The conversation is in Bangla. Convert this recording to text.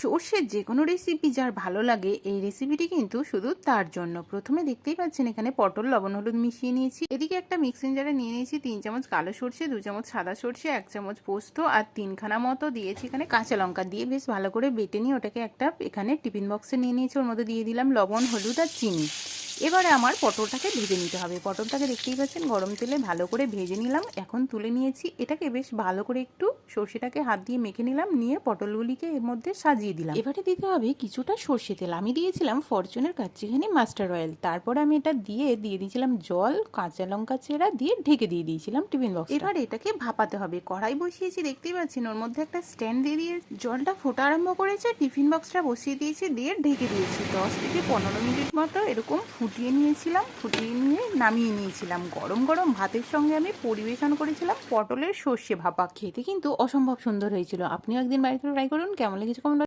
সর্ষের যে কোনো রেসিপি যার ভালো লাগে এই রেসিপিটি কিন্তু শুধু তার জন্য। প্রথমে দেখতেই পাচ্ছেন এখানে পটল লবণ হলুদ মিশিয়ে নিয়েছি। এদিকে একটা মিক্সিং জারে নিয়ে নিয়েছি 3 চামচ কালো সর্ষে, 2 চামচ সাদা সর্ষে, 1 চামচ পোস্ত আর 3খানা মতো দিয়েছি এখানে কাঁচা লঙ্কা দিয়ে বেশ ভালো করে বেটে নিয়ে ওটাকে একটা এখানে টিফিন বক্সে নিয়ে নিয়েছি। ওর মধ্যে দিয়ে দিলাম লবণ হলুদ আর চিনি। এবারে আমার পটলটাকে ভেজে নিতে হবে। পটলটাকে দেখতেই পাচ্ছেন গরম তেলে ভালো করে ভেজে নিলাম। এখন তুলে নিয়েছি। এটাকে বেশ ভালো করে একটু সর্ষেটাকে হাত দিয়ে মেখে নিলাম, নিয়ে পটলগুলিকে এর মধ্যে সাজিয়ে দিলাম। এবারে দিতে হবে কিছুটা সর্ষে তেল। আমি দিয়েছিলাম ফরচুনের কাচ্চিঘানি মাস্টার অয়েল। তারপর আমি এটা দিয়ে দিয়েছিলাম জল, কাঁচা লঙ্কা চেরা দিয়ে ঢেকে দিয়ে দিয়েছিলাম টিফিন বক্স। এবার এটাকে ভাপাতে হবে। কড়াই বসিয়েছি দেখতেই পাচ্ছেন, ওর মধ্যে একটা স্ট্যান্ড দিয়ে দিয়ে জলটা ফোটা আরম্ভ করেছে। টিফিন বক্সটা বসিয়ে দিয়েছি, দিয়ে ঢেকে দিয়েছি। 10 থেকে 15 মিনিট মতো এরকম ফুটিয়ে নিয়েছিলাম। ফুটিয়ে নিয়ে নামিয়ে নিয়েছিলাম। গরম গরম ভাতের সঙ্গে আমি পরিবেশন করেছিলাম পটলের সর্ষে ভাপা। খেতে কিন্তু অসম্ভব সুন্দর হয়েছিল। আপনিও একদিন বাড়িতে ট্রাই করুন। কেমন লেগেছে কমেন্ট